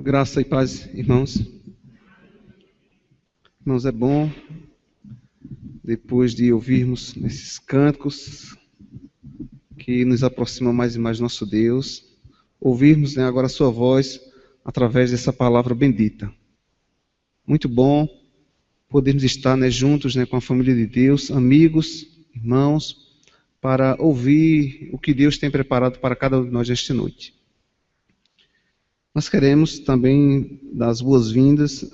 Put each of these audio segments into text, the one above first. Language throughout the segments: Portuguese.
Graça e paz, irmãos. Irmãos, é bom, depois de ouvirmos esses cânticos que nos aproximam mais e mais do nosso Deus, ouvirmos, agora a sua voz através dessa palavra bendita. Muito bom podermos estar, juntos, com a família de Deus, amigos, irmãos, para ouvir o que Deus tem preparado para cada um de nós esta noite. Nós queremos também dar as boas-vindas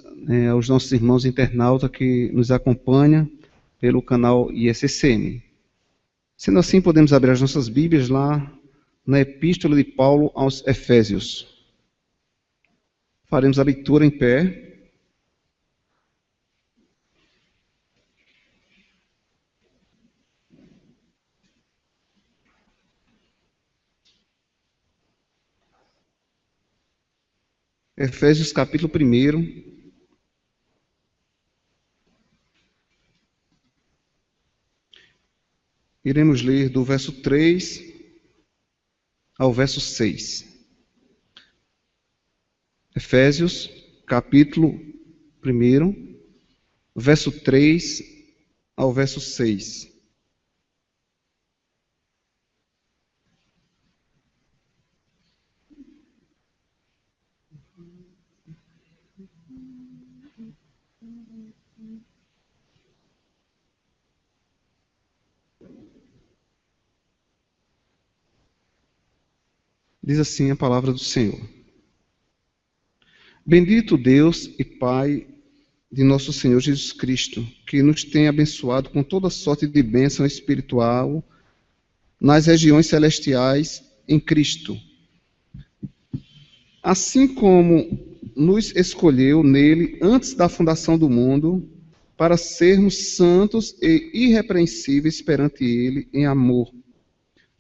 aos nossos irmãos internautas que nos acompanham pelo canal ISCM. Sendo assim, podemos abrir as nossas Bíblias lá na Epístola de Paulo aos Efésios. Faremos a leitura em pé. Efésios capítulo 1. Iremos ler do verso 3 ao verso 6. Efésios capítulo 1, verso 3 ao verso 6. Diz assim a palavra do Senhor. Bendito Deus e Pai de nosso Senhor Jesus Cristo, que nos tem abençoado com toda sorte de bênção espiritual nas regiões celestiais em Cristo. Assim como nos escolheu nele antes da fundação do mundo, para sermos santos e irrepreensíveis perante ele em amor.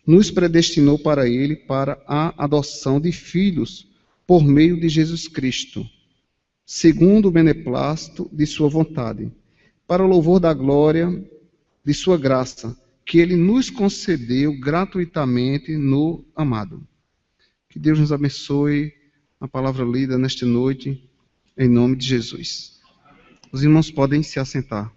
Nos predestinou para ele, para a adoção de filhos, por meio de Jesus Cristo, segundo o beneplácito de sua vontade, para o louvor da glória de sua graça, que ele nos concedeu gratuitamente no amado. Que Deus nos abençoe na palavra lida nesta noite, em nome de Jesus. Os irmãos podem se assentar.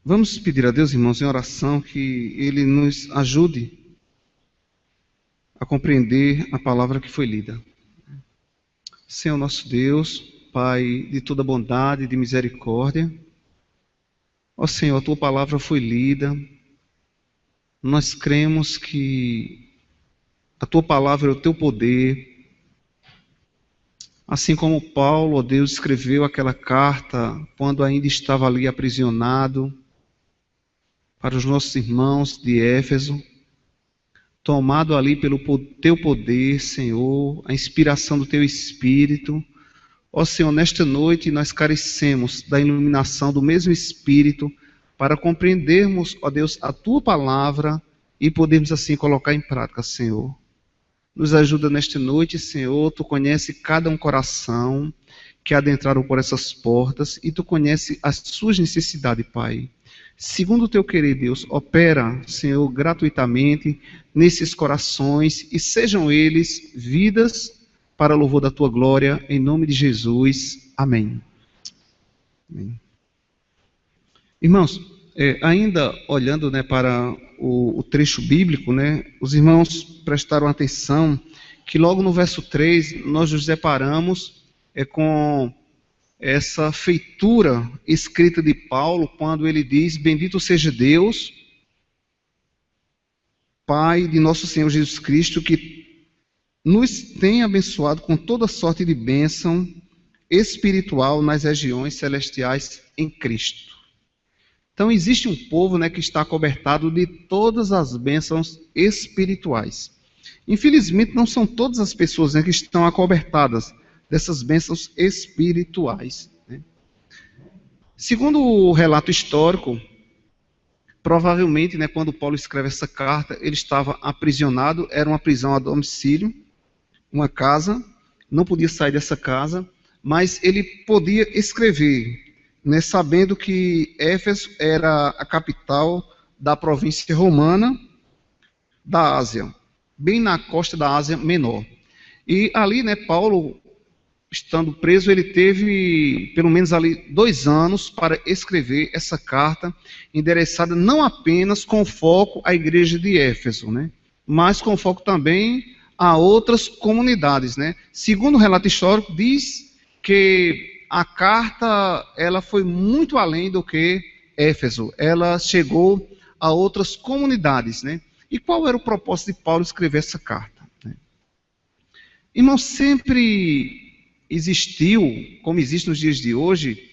Vamos pedir a Deus, irmãos, em oração, que Ele nos ajude a compreender a palavra que foi lida. Senhor nosso Deus, Pai de toda bondade e de misericórdia, ó Senhor, a Tua palavra foi lida, nós cremos que a Tua palavra é o Teu poder, assim como Paulo, ó Deus, escreveu aquela carta quando ainda estava ali aprisionado, para os nossos irmãos de Éfeso, tomado ali pelo Teu poder, Senhor, a inspiração do Teu Espírito. Ó Senhor, nesta noite nós carecemos da iluminação do mesmo Espírito para compreendermos, ó Deus, a Tua palavra e podermos assim colocar em prática, Senhor. Nos ajuda nesta noite, Senhor, Tu conhece cada um coração que adentraram por essas portas e Tu conhece as suas necessidades, Pai. Segundo o Teu querer, Deus, opera, Senhor, gratuitamente nesses corações e sejam eles vidas para o louvor da Tua glória, em nome de Jesus. Amém. Amém. Irmãos, ainda olhando para o trecho bíblico, os irmãos prestaram atenção que logo no verso 3 nós nos deparamos com essa feitura escrita de Paulo, quando ele diz: bendito seja Deus, Pai de nosso Senhor Jesus Cristo, que nos tem abençoado com toda sorte de bênção espiritual nas regiões celestiais em Cristo. Então existe um povo que está acobertado de todas as bênçãos espirituais. Infelizmente não são todas as pessoas que estão acobertadas dessas bênçãos espirituais. Segundo o relato histórico, provavelmente, quando Paulo escreve essa carta, ele estava aprisionado, era uma prisão a domicílio, uma casa, não podia sair dessa casa, mas ele podia escrever, sabendo que Éfeso era a capital da província romana da Ásia, bem na costa da Ásia Menor. E ali, né, Paulo, estando preso, ele teve pelo menos ali 2 anos para escrever essa carta, endereçada não apenas com foco à igreja de Éfeso, né, mas com foco também a outras comunidades, né. Segundo o relato histórico, diz que a carta ela foi muito além do que Éfeso, ela chegou a outras comunidades, né. E qual era o propósito de Paulo escrever essa carta? Irmão, sempre existiu, como existe nos dias de hoje,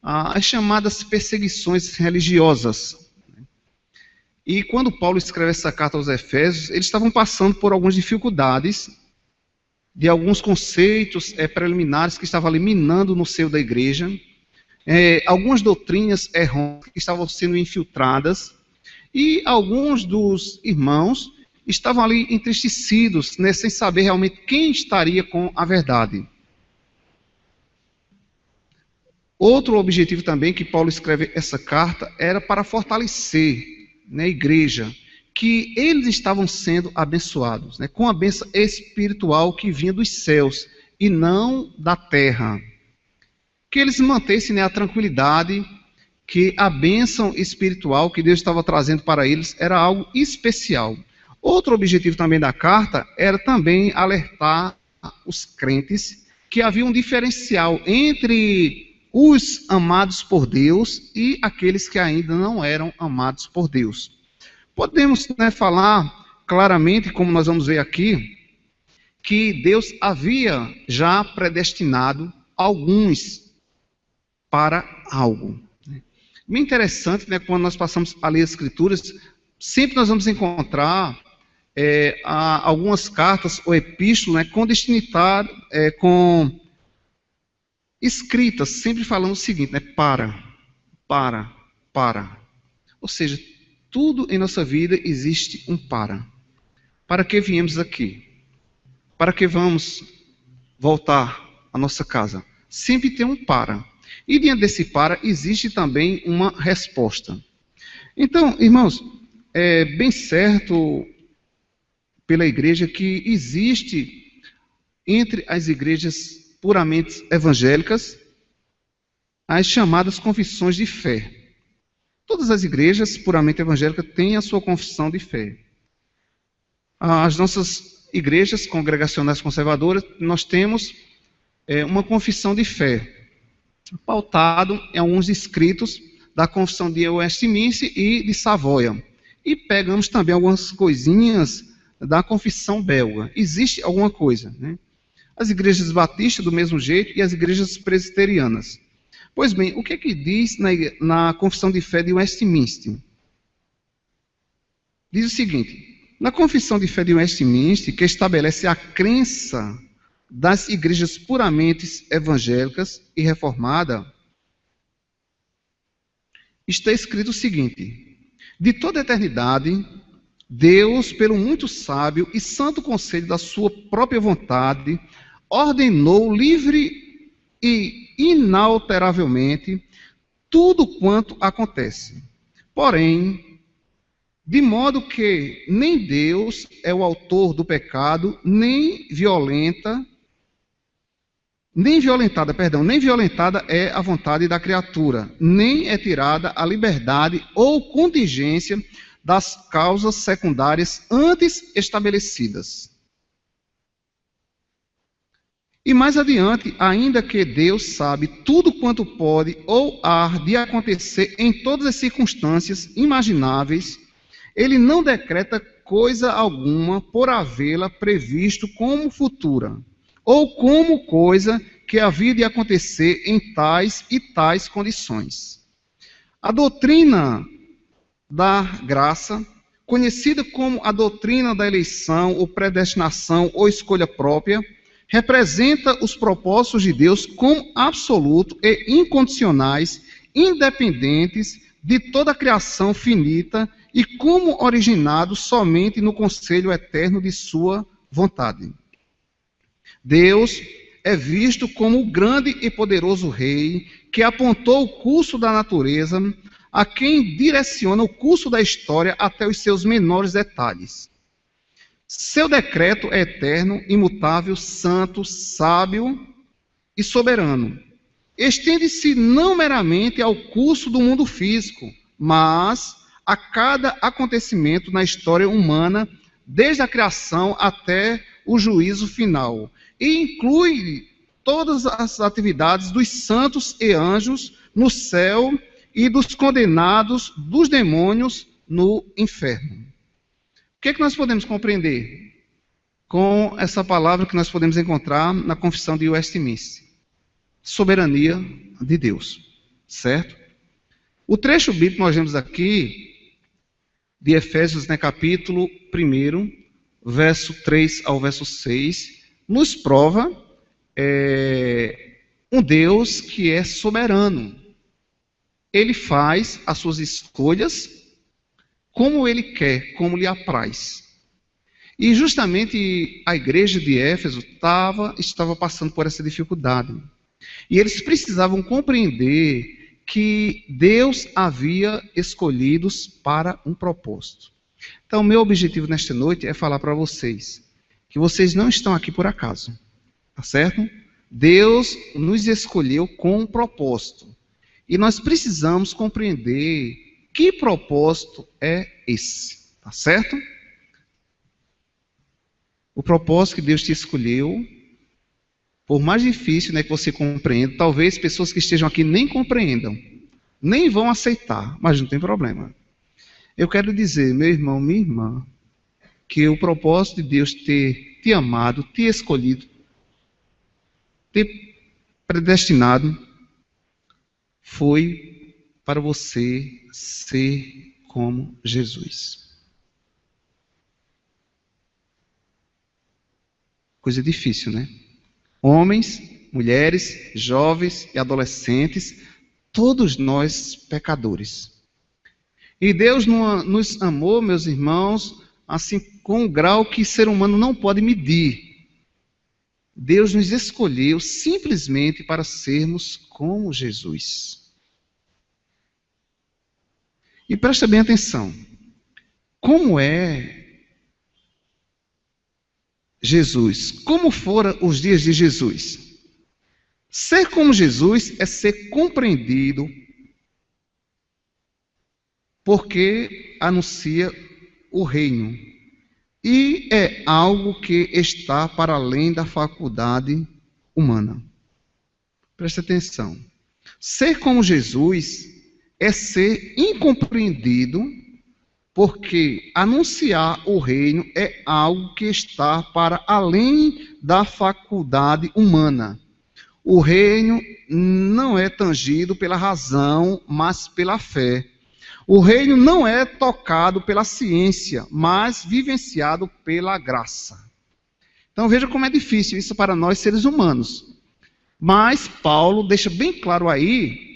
as chamadas perseguições religiosas. E quando Paulo escreve essa carta aos Efésios, eles estavam passando por algumas dificuldades, de alguns conceitos preliminares que estavam ali minando no seio da igreja, algumas doutrinas errôneas que estavam sendo infiltradas, e alguns dos irmãos estavam ali entristecidos, né, sem saber realmente quem estaria com a verdade. Outro objetivo também que Paulo escreve essa carta era para fortalecer, né, a igreja, que eles estavam sendo abençoados, né, com a bênção espiritual que vinha dos céus e não da terra. Que eles mantessem, né, a tranquilidade, que a bênção espiritual que Deus estava trazendo para eles era algo especial. Outro objetivo também da carta era também alertar os crentes que havia um diferencial entre os amados por Deus e aqueles que ainda não eram amados por Deus. Podemos, né, falar claramente, como nós vamos ver aqui, que Deus havia já predestinado alguns para algo. Bem interessante, né, quando nós passamos a ler as Escrituras, sempre nós vamos encontrar algumas cartas ou epístolas, né, com destinatário, com escritas, sempre falando o seguinte, né, para. Ou seja, tudo em nossa vida existe um para. Para que viemos aqui? Para que vamos voltar à nossa casa? Sempre tem um para. E diante desse para, existe também uma resposta. Então, irmãos, é bem certo pela igreja que existe entre as igrejas puramente evangélicas as chamadas confissões de fé. Todas as igrejas puramente evangélicas têm a sua confissão de fé. As nossas igrejas congregacionais conservadoras, nós temos uma confissão de fé, pautado em alguns escritos da confissão de Westminster e de Savoia. E pegamos também algumas coisinhas da confissão belga. Existe alguma coisa, né? As igrejas batistas do mesmo jeito e as igrejas presbiterianas. Pois bem, o que é que diz na confissão de fé de Westminster? Diz o seguinte: na confissão de fé de Westminster, que estabelece a crença das igrejas puramente evangélicas e reformada, está escrito o seguinte: de toda a eternidade, Deus, pelo muito sábio e santo conselho da sua própria vontade, ordenou livre e inalteravelmente tudo quanto acontece. Porém, de modo que nem Deus é o autor do pecado, nem violentada é a vontade da criatura, nem é tirada a liberdade ou contingência das causas secundárias antes estabelecidas. E mais adiante, ainda que Deus sabe tudo quanto pode ou há de acontecer em todas as circunstâncias imagináveis, Ele não decreta coisa alguma por havê-la previsto como futura, ou como coisa que havia de acontecer em tais e tais condições. A doutrina da graça, conhecida como a doutrina da eleição, ou predestinação, ou escolha própria, representa os propósitos de Deus como absoluto e incondicionais, independentes de toda a criação finita e como originados somente no conselho eterno de sua vontade. Deus é visto como o grande e poderoso Rei que apontou o curso da natureza a quem direciona o curso da história até os seus menores detalhes. Seu decreto é eterno, imutável, santo, sábio e soberano. Estende-se não meramente ao curso do mundo físico, mas a cada acontecimento na história humana, desde a criação até o juízo final, e inclui todas as atividades dos santos e anjos no céu e dos condenados, dos demônios no inferno. O que é que nós podemos compreender com essa palavra que nós podemos encontrar na Confissão de Westminster? Soberania de Deus, certo? O trecho bíblico que nós vemos aqui, de Efésios, capítulo 1, verso 3 ao verso 6, nos prova um Deus que é soberano. Ele faz as suas escolhas como ele quer, como lhe apraz. E justamente a igreja de Éfeso estava passando por essa dificuldade. E eles precisavam compreender que Deus havia escolhido-os para um propósito. Então, meu objetivo nesta noite é falar para vocês que vocês não estão aqui por acaso, tá certo? Deus nos escolheu com um propósito. E nós precisamos compreender que propósito é esse, tá certo? O propósito que Deus te escolheu, por mais difícil que você compreenda, talvez pessoas que estejam aqui nem compreendam, nem vão aceitar, mas não tem problema. Eu quero dizer, meu irmão, minha irmã, que o propósito de Deus ter te amado, te escolhido, te predestinado, foi para você ser como Jesus. Coisa difícil, né? Homens, mulheres, jovens e adolescentes, todos nós pecadores. E Deus nos amou, meus irmãos, assim com um grau que ser humano não pode medir. Deus nos escolheu simplesmente para sermos como Jesus. E presta bem atenção. Como é Jesus? Como foram os dias de Jesus? Ser como Jesus é ser compreendido porque anuncia o reino. E é algo que está para além da faculdade humana. Presta atenção. Ser como Jesus é ser incompreendido, porque anunciar o reino é algo que está para além da faculdade humana. O reino não é tangido pela razão, mas pela fé. O reino não é tocado pela ciência, mas vivenciado pela graça. Então veja como é difícil isso para nós seres humanos. Mas Paulo deixa bem claro aí,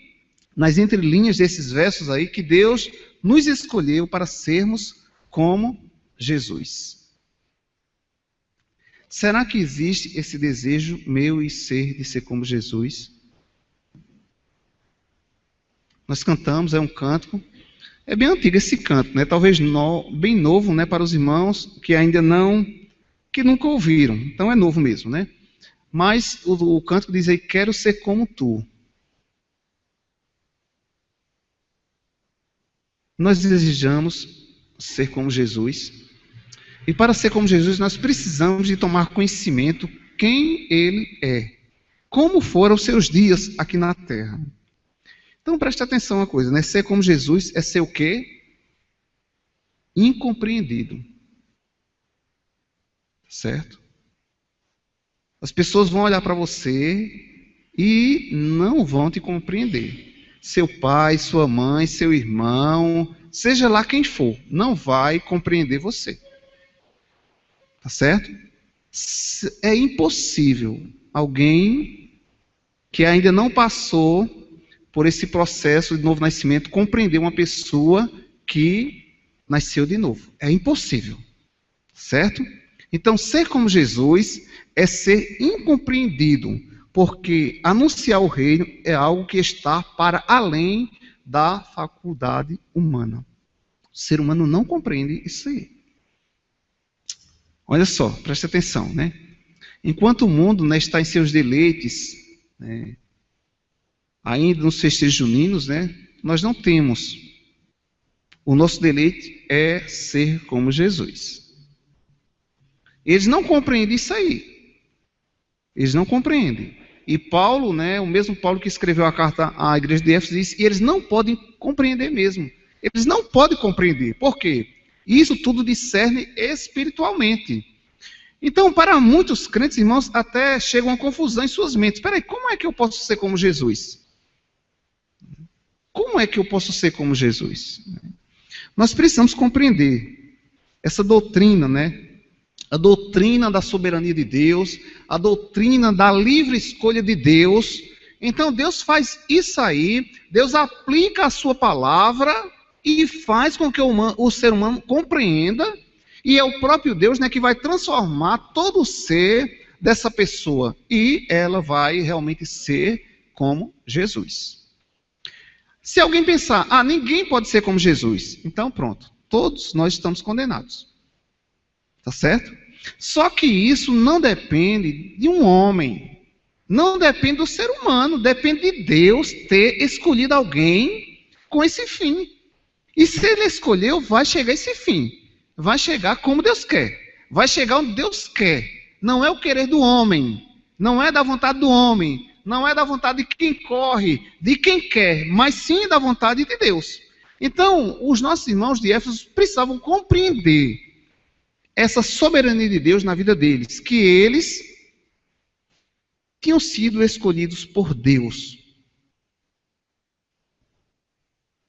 nas entrelinhas desses versos aí, que Deus nos escolheu para sermos como Jesus. Será que existe esse desejo meu e ser de ser como Jesus? Nós cantamos, é um cântico, é bem antigo esse canto, né? Talvez bem novo, né, para os irmãos que ainda que nunca ouviram. Então é novo mesmo, né? Mas o cântico diz aí, quero ser como tu. Nós desejamos ser como Jesus. E para ser como Jesus, nós precisamos de tomar conhecimento quem Ele é. Como foram os seus dias aqui na terra. Então preste atenção uma coisa, né? Ser como Jesus é ser o quê? Incompreendido. Certo? As pessoas vão olhar para você e não vão te compreender. Seu pai, sua mãe, seu irmão, seja lá quem for, não vai compreender você. Tá certo? É impossível alguém que ainda não passou por esse processo de novo nascimento compreender uma pessoa que nasceu de novo. É impossível. Certo? Então, ser como Jesus é ser incompreendido, porque anunciar o reino é algo que está para além da faculdade humana. O ser humano não compreende isso aí. Olha só, preste atenção, né? Enquanto o mundo, né, está em seus deleites, né, ainda nos festejos juninos, né, nós não temos. O nosso deleite é ser como Jesus. Eles não compreendem isso aí. Eles não compreendem. E Paulo, né, o mesmo Paulo que escreveu a carta à igreja de Éfeso, diz que eles não podem compreender mesmo. Eles não podem compreender. Por quê? Isso tudo discerne espiritualmente. Então, para muitos crentes, irmãos, até chega uma confusão em suas mentes. Espera aí, como é que eu posso ser como Jesus? Como é que eu posso ser como Jesus? Nós precisamos compreender essa doutrina, né? A doutrina da soberania de Deus, a doutrina da livre escolha de Deus. Então Deus faz isso aí, Deus aplica a sua palavra e faz com que o ser humano compreenda, e é o próprio Deus, né, que vai transformar todo o ser dessa pessoa, e ela vai realmente ser como Jesus. Se alguém pensar, ninguém pode ser como Jesus, então pronto, todos nós estamos condenados. Tá certo? Só que isso não depende de um homem, não depende do ser humano, depende de Deus ter escolhido alguém com esse fim. E se ele escolheu, vai chegar a esse fim, vai chegar como Deus quer, vai chegar onde Deus quer. Não é o querer do homem, não é da vontade do homem, não é da vontade de quem corre, de quem quer, mas sim da vontade de Deus. Então, os nossos irmãos de Éfeso precisavam compreender essa soberania de Deus na vida deles, que eles tinham sido escolhidos por Deus.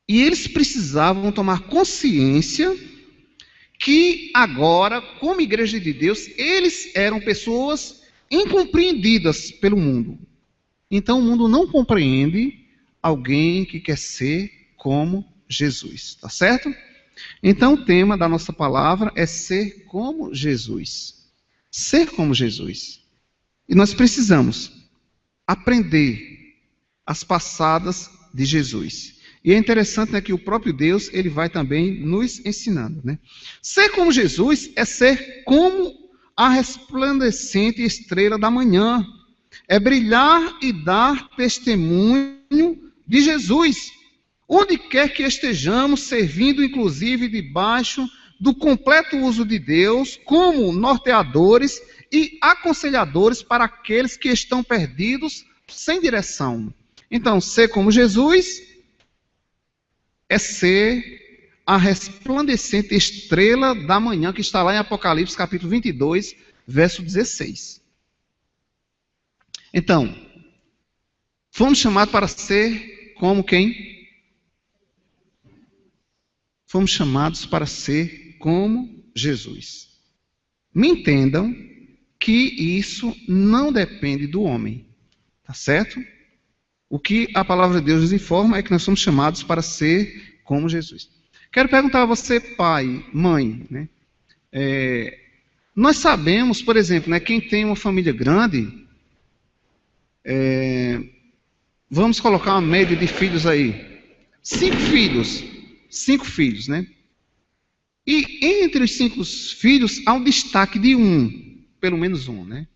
E eles precisavam tomar consciência que agora, como igreja de Deus, eles eram pessoas incompreendidas pelo mundo. Então o mundo não compreende alguém que quer ser como Jesus, tá certo? Então o tema da nossa palavra é ser como Jesus. Ser como Jesus. E nós precisamos aprender as passadas de Jesus. E é interessante, né, que o próprio Deus, ele vai também nos ensinando, né? Ser como Jesus é ser como a resplandecente estrela da manhã. É brilhar e dar testemunho de Jesus. Onde quer que estejamos, servindo inclusive debaixo do completo uso de Deus, como norteadores e aconselhadores para aqueles que estão perdidos, sem direção. Então, ser como Jesus é ser a resplandecente estrela da manhã, que está lá em Apocalipse capítulo 22, verso 16. Então, fomos chamados para ser como quem? Fomos chamados para ser como Jesus. Me entendam que isso não depende do homem, tá certo? O que a palavra de Deus nos informa é que nós somos chamados para ser como Jesus. Quero perguntar a você, pai, mãe, né? Nós sabemos, por exemplo, né, quem tem uma família grande, vamos colocar uma média de filhos aí, 5 filhos, né? E entre os 5 filhos há um destaque de um, pelo menos um, né?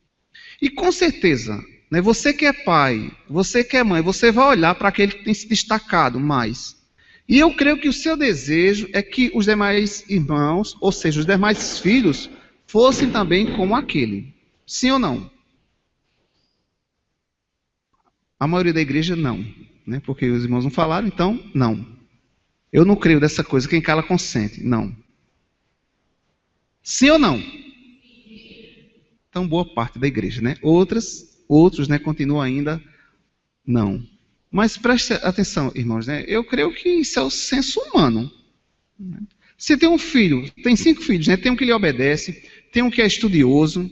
E com certeza, né, você que é pai, você que é mãe, você vai olhar para aquele que tem se destacado mais. E eu creio que o seu desejo é que os demais irmãos, ou seja, os demais filhos, fossem também como aquele. Sim ou não? A maioria da igreja não, né? Porque os irmãos não falaram, então não. Eu não creio dessa coisa, quem cala consente, não. Sim ou não? Então boa parte da igreja, né? Outros, né, continuam ainda não. Mas preste atenção, irmãos, né? Eu creio que isso é o senso humano. Se tem um filho, tem 5 filhos, né? Tem um que lhe obedece, tem um que é estudioso,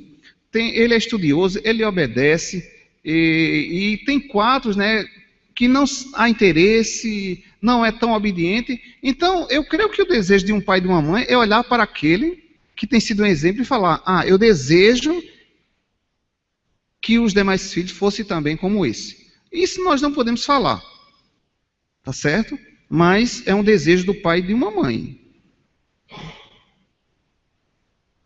ele é estudioso, ele obedece, e tem 4, né, que não há interesse, não é tão obediente. Então, eu creio que o desejo de um pai e de uma mãe é olhar para aquele que tem sido um exemplo e falar, eu desejo que os demais filhos fossem também como esse. Isso nós não podemos falar, tá certo? mas é um desejo do pai e de uma mãe.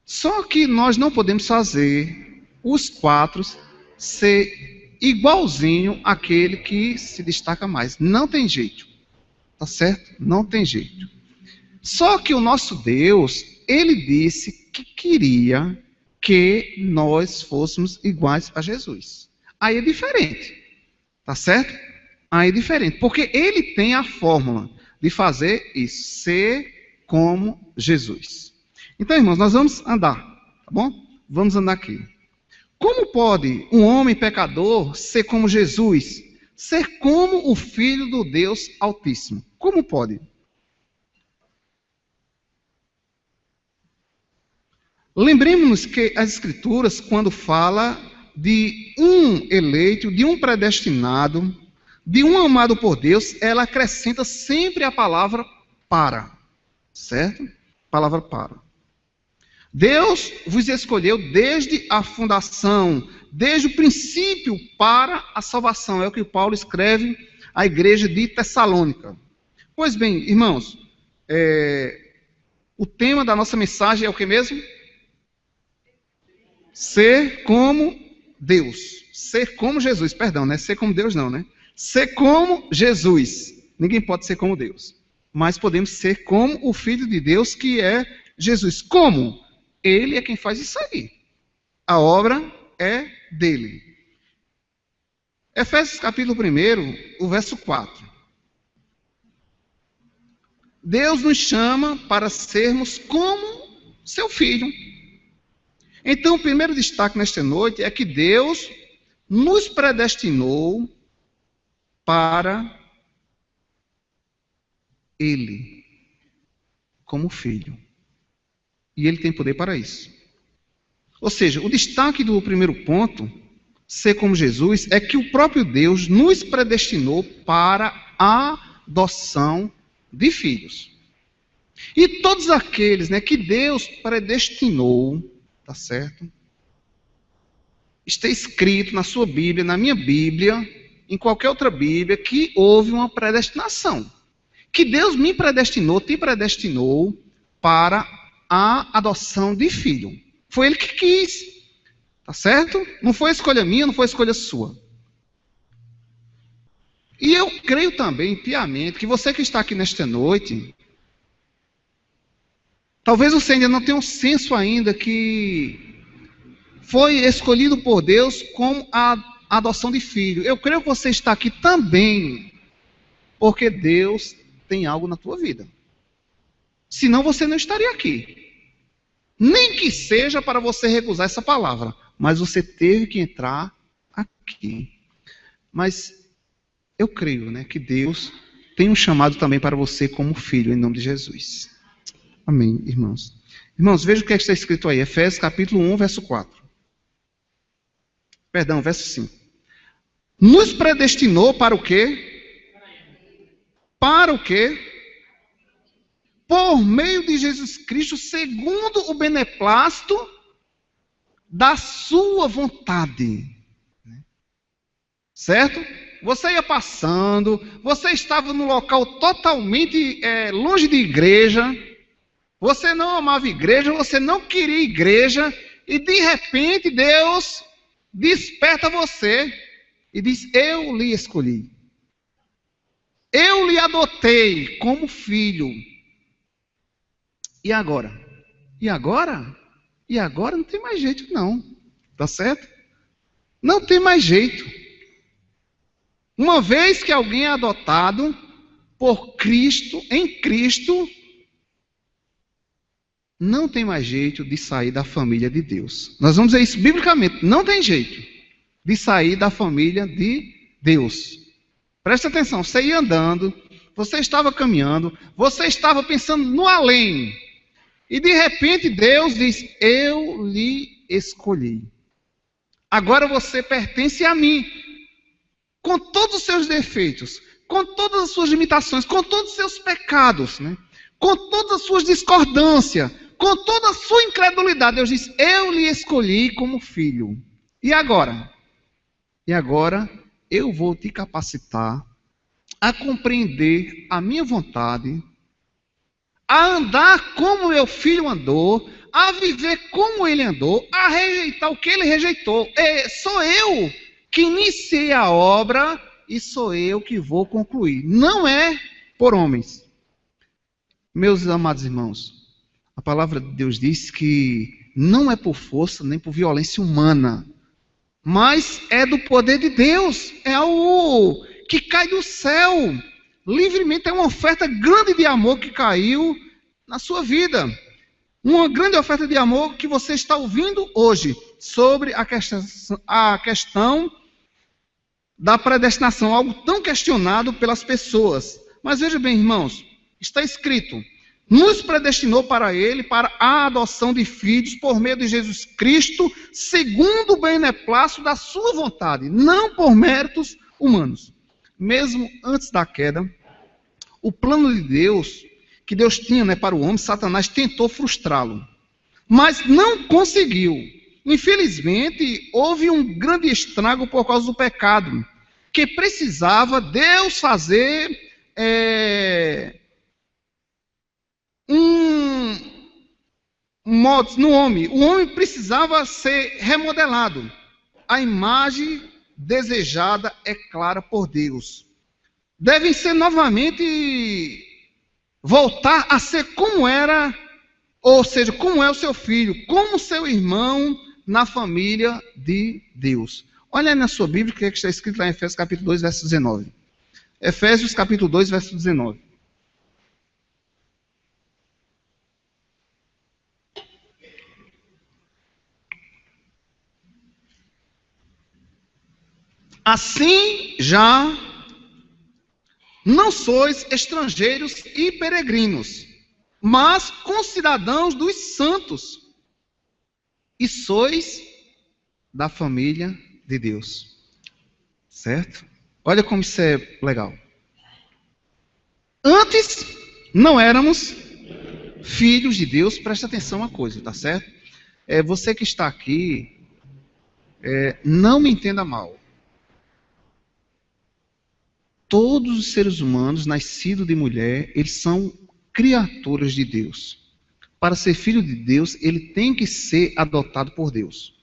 Só que nós não podemos fazer os 4 ser igualzinho àquele que se destaca mais. Não tem jeito. Tá certo? Não tem jeito. Só que o nosso Deus, ele disse que queria que nós fôssemos iguais a Jesus. Aí é diferente. Tá certo? Aí é diferente. Porque ele tem a fórmula de fazer isso. Ser como Jesus. Então, irmãos, nós vamos andar. Tá bom? Vamos andar aqui. Como pode um homem pecador ser como Jesus? Ser como o Filho do Deus Altíssimo? Como pode? Lembremos-nos que as Escrituras, quando fala de um eleito, de um predestinado, de um amado por Deus, ela acrescenta sempre a palavra para. Certo? Palavra para. Deus vos escolheu desde a fundação, desde o princípio para a salvação. É o que Paulo escreve à igreja de Tessalônica. Pois bem, irmãos, o tema da nossa mensagem é o que mesmo? Ser como Deus. Ser como Jesus, perdão, não é ser como Deus não, né? Ser como Jesus. Ninguém pode ser como Deus. Mas podemos ser como o Filho de Deus, que é Jesus. Como? Ele é quem faz isso aí. A obra é dele. Efésios capítulo 1, o verso 4. Deus nos chama para sermos como seu Filho. Então, o primeiro destaque nesta noite é que Deus nos predestinou para Ele, como Filho. E Ele tem poder para isso. Ou seja, o destaque do primeiro ponto, ser como Jesus, é que o próprio Deus nos predestinou para a adoção de filhos. E todos aqueles, que Deus predestinou, tá certo? Está escrito na sua Bíblia, na minha Bíblia, em qualquer outra Bíblia, que houve uma predestinação. Que Deus me predestinou, te predestinou para a adoção de filho. Foi Ele que quis. Tá certo? Não foi escolha minha, não foi escolha sua. E eu creio também, piamente, que você que está aqui nesta noite, talvez você ainda não tenha um senso ainda que foi escolhido por Deus como a adoção de filho. Eu creio que você está aqui também porque Deus tem algo na tua vida. Senão você não estaria aqui. Nem que seja para você recusar essa palavra, mas você teve que entrar aqui. Mas eu creio, que Deus tem um chamado também para você como filho, em nome de Jesus. Amém, irmãos. Irmãos, veja o que está escrito aí. Efésios capítulo 1, verso 4. Perdão, verso 5. Nos predestinou para o quê? Para o quê? Por meio de Jesus Cristo, segundo o beneplácito da sua vontade. Certo? Você ia passando, você estava num local totalmente longe de igreja, você não amava igreja, você não queria igreja, e de repente Deus desperta você e diz: eu lhe escolhi. Eu lhe adotei como filho. E agora? E agora? E agora não tem mais jeito não. Tá certo? Não tem mais jeito. Uma vez que alguém é adotado por Cristo, em Cristo, não tem mais jeito de sair da família de Deus. Nós vamos ver isso biblicamente. Não tem jeito de sair da família de Deus. Presta atenção, você ia andando, você estava caminhando, você estava pensando no além. E de repente Deus diz: eu lhe escolhi. Agora você pertence a mim. Com todos os seus defeitos, com todas as suas limitações, com todos os seus pecados, com todas as suas discordâncias, com toda a sua incredulidade, Deus diz: eu lhe escolhi como filho. E agora? E agora eu vou te capacitar a compreender a minha vontade, a andar como meu filho andou, a viver como ele andou, a rejeitar o que ele rejeitou. Sou eu que iniciei a obra e sou eu que vou concluir. Não é por homens. Meus amados irmãos, a palavra de Deus diz que não é por força nem por violência humana, mas é do poder de Deus, é algo que cai do céu, livremente, é uma oferta grande de amor que caiu na sua vida, uma grande oferta de amor que você está ouvindo hoje, sobre a questão da predestinação, algo tão questionado pelas pessoas. Mas veja bem, irmãos, está escrito: nos predestinou para ele, para a adoção de filhos por meio de Jesus Cristo, segundo o beneplácito da sua vontade, não por méritos humanos. Mesmo antes da queda, o plano de Deus, que Deus tinha, para o homem, Satanás tentou frustrá-lo, mas não conseguiu. Infelizmente, houve um grande estrago por causa do pecado, que precisava Deus fazer modos no homem. O homem precisava ser remodelado. A imagem desejada é clara por Deus. Devem ser novamente voltar a ser como era, ou seja, como é o seu filho, como seu irmão na família de Deus. Olha aí na sua Bíblia o que está escrito lá em Efésios capítulo 2, verso 19. Efésios capítulo 2, verso 19. Assim já não sois estrangeiros e peregrinos, mas concidadãos dos santos, e sois da família de Deus. Certo? Olha como isso é legal. Antes não éramos filhos de Deus, presta atenção uma coisa, tá certo? Você que está aqui, não me entenda mal. Todos os seres humanos, nascidos de mulher, eles são criaturas de Deus. Para ser filho de Deus, ele tem que ser adotado por Deus.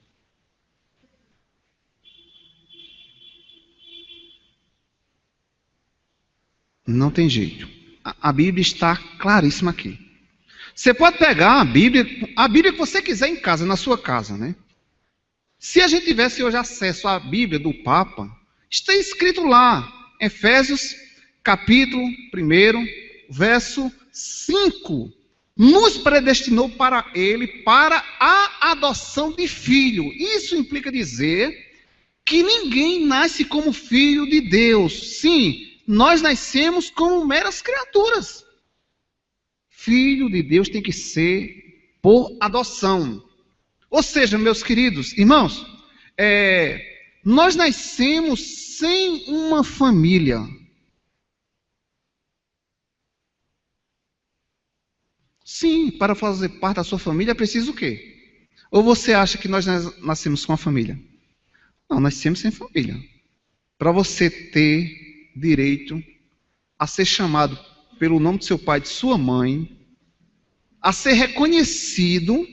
Não tem jeito. A Bíblia está claríssima aqui. Você pode pegar a Bíblia que você quiser em casa, na sua casa, né? Se a gente tivesse hoje acesso à Bíblia do Papa, está escrito lá, Efésios, capítulo 1, verso 5. Nos predestinou para ele, para a adoção de filho. Isso implica dizer que ninguém nasce como filho de Deus. Sim, nós nascemos como meras criaturas. Filho de Deus tem que ser por adoção. Ou seja, meus queridos irmãos, nós nascemos sem uma família. Sim, para fazer parte da sua família é preciso o quê? Ou você acha que nós nascemos com uma família? Não, nascemos sem família. Para você ter direito a ser chamado pelo nome de seu pai e de sua mãe, a ser reconhecido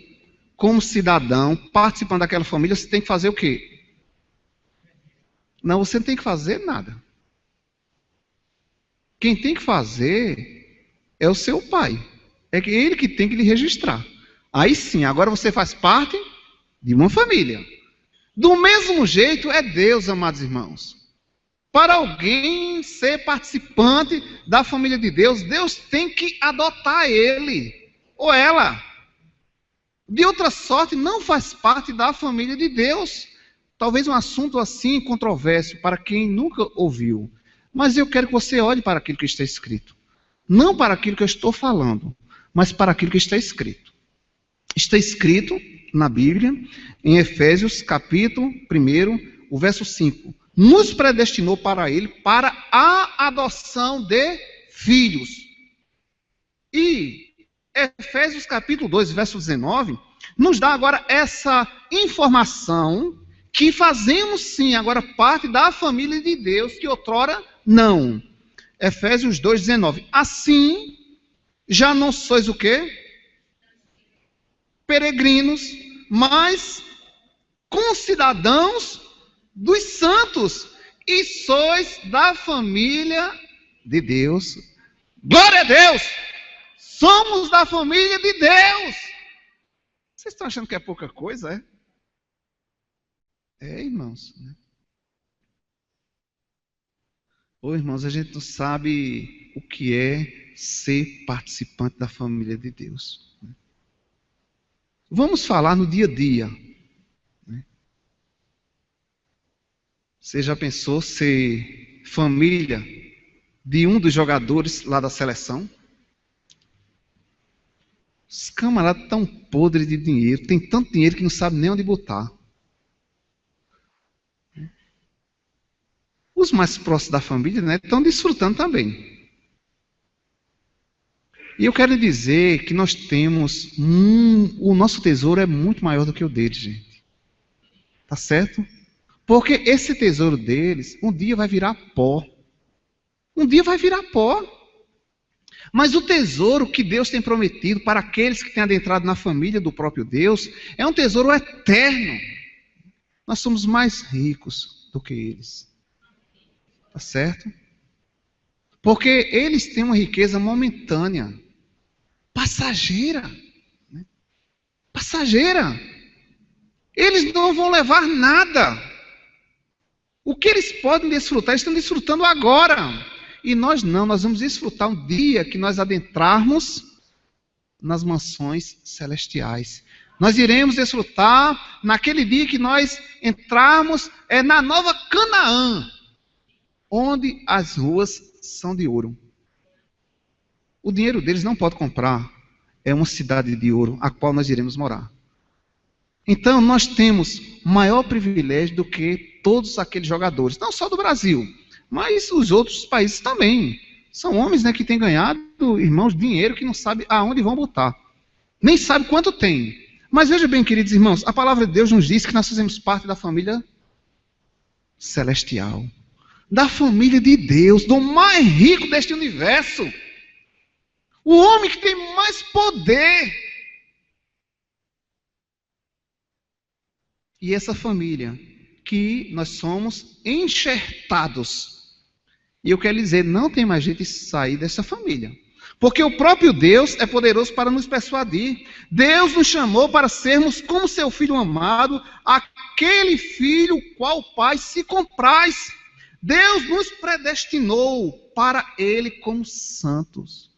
como cidadão, participando daquela família, você tem que fazer o quê? Não, você não tem que fazer nada. Quem tem que fazer é o seu pai. É ele que tem que lhe registrar. Aí sim, agora você faz parte de uma família. Do mesmo jeito é Deus, amados irmãos. Para alguém ser participante da família de Deus, Deus tem que adotar ele ou ela. De outra sorte, não faz parte da família de Deus. Talvez um assunto assim controverso para quem nunca ouviu. Mas eu quero que você olhe para aquilo que está escrito. Não para aquilo que eu estou falando, mas para aquilo que está escrito. Está escrito na Bíblia, em Efésios capítulo 1, o verso 5. Nos predestinou para ele, para a adoção de filhos. E Efésios capítulo 2, verso 19, nos dá agora essa informação que fazemos sim agora parte da família de Deus, que outrora não. Efésios 2:19. Assim, já não sois o quê? Peregrinos, mas concidadãos dos santos, e sois da família de Deus. Glória a Deus! Somos da família de Deus. Vocês estão achando que é pouca coisa, é? É, irmãos. Ô, irmãos, a gente não sabe o que é ser participante da família de Deus. Vamos falar no dia a dia. Você já pensou ser família de um dos jogadores lá da seleção? Os camaradas estão podres de dinheiro, tem tanto dinheiro que não sabe nem onde botar. Os mais próximos da família, né, estão desfrutando também. E eu quero dizer que nós temos o nosso tesouro é muito maior do que o deles, gente. Tá certo? Porque esse tesouro deles um dia vai virar pó. Um dia vai virar pó. Mas o tesouro que Deus tem prometido para aqueles que têm adentrado na família do próprio Deus é um tesouro eterno. Nós somos mais ricos do que eles. Tá certo? Porque eles têm uma riqueza momentânea, passageira. Né? Passageira. Eles não vão levar nada. O que eles podem desfrutar, eles estão desfrutando agora. E nós não, nós vamos desfrutar um dia que nós adentrarmos nas mansões celestiais. Nós iremos desfrutar naquele dia que nós entrarmos na nova Canaã, onde as ruas são de ouro. O dinheiro deles não pode comprar, é uma cidade de ouro, a qual nós iremos morar. Então nós temos maior privilégio do que todos aqueles jogadores, não só do Brasil, mas os outros países também. São homens, né, que têm ganhado, irmãos, dinheiro que não sabem aonde vão botar. Nem sabe quanto tem. Mas veja bem, queridos irmãos, a palavra de Deus nos diz que nós fazemos parte da família celestial. Da família de Deus, do mais rico deste universo. O homem que tem mais poder. E essa família que nós somos enxertados. E eu quero dizer, não tem mais jeito de sair dessa família. Porque o próprio Deus é poderoso para nos persuadir. Deus nos chamou para sermos como seu filho amado, aquele filho qual o Pai se compraz. Deus nos predestinou para Ele como santos.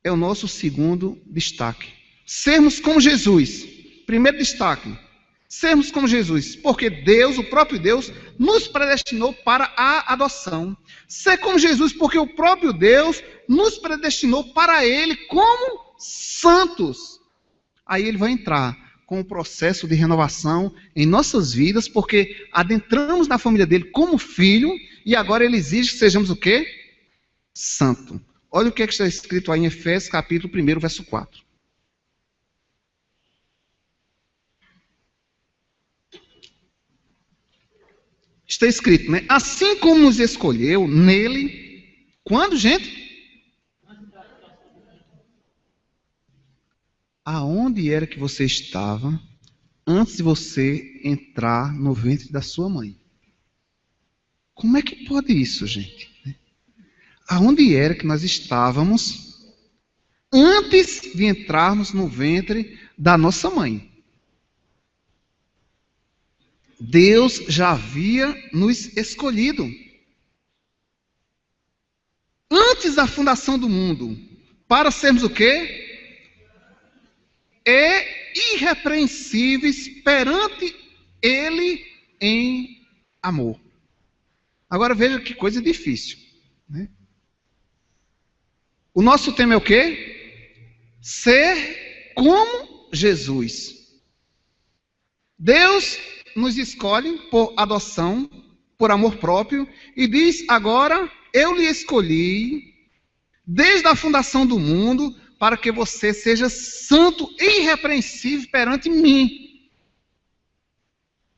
É o nosso segundo destaque. Sermos como Jesus. Primeiro destaque. Sermos como Jesus, porque Deus, o próprio Deus, nos predestinou para a adoção. Ser como Jesus, porque o próprio Deus nos predestinou para Ele como santos. Aí Ele vai entrar com o processo de renovação em nossas vidas, porque adentramos na família dele como filho, e agora Ele exige que sejamos o quê? Santo. Olha o que está escrito aí em Efésios, capítulo 1, verso 4. Está escrito, né? Assim como nos escolheu nele, quando, gente? Aonde era que você estava antes de você entrar no ventre da sua mãe? Como é que pode isso, gente? Aonde era que nós estávamos antes de entrarmos no ventre da nossa mãe? Deus já havia nos escolhido. Antes da fundação do mundo, para sermos o quê? Irrepreensíveis perante Ele em amor. Agora veja que coisa difícil, né? O nosso tema é o quê? Ser como Jesus. Deus nos escolhe por adoção, por amor próprio, e diz agora, eu lhe escolhi, desde a fundação do mundo, para que você seja santo e irrepreensível perante mim.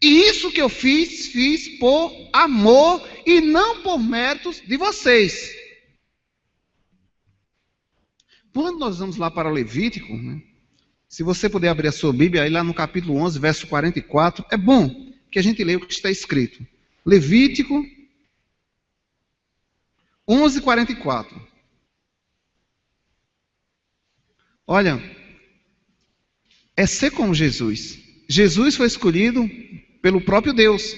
E isso que eu fiz por amor e não por méritos de vocês. Quando nós vamos lá para Levítico, né, se você puder abrir a sua Bíblia, aí lá no capítulo 11, verso 44, é bom que a gente leia o que está escrito. Levítico 11, 44. Olha, é ser como Jesus. Jesus foi escolhido pelo próprio Deus.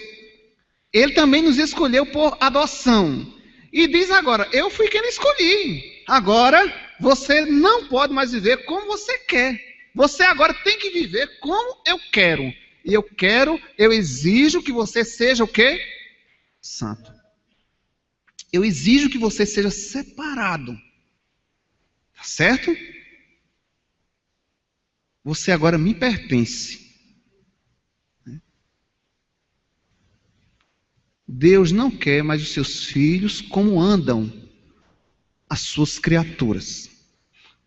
Ele também nos escolheu por adoção. E diz agora, eu fui quem escolhi. Agora, você não pode mais viver como você quer. Você agora tem que viver como eu quero. E eu exijo que você seja o quê? Santo. Eu exijo que você seja separado. Tá certo? Você agora me pertence. Deus não quer mais os seus filhos como andam as suas criaturas.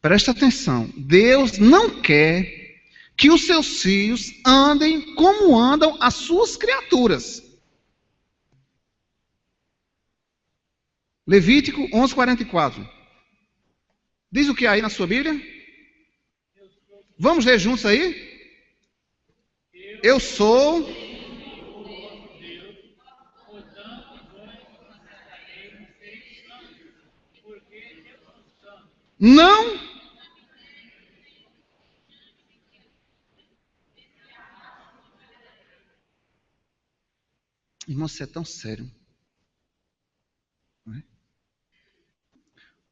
Presta atenção. Deus não quer que os seus filhos andem como andam as suas criaturas. Levítico 11, 44. Diz o que aí na sua Bíblia? Vamos ler juntos aí? Eu sou... Não... Irmão, você é tão sério. Não é?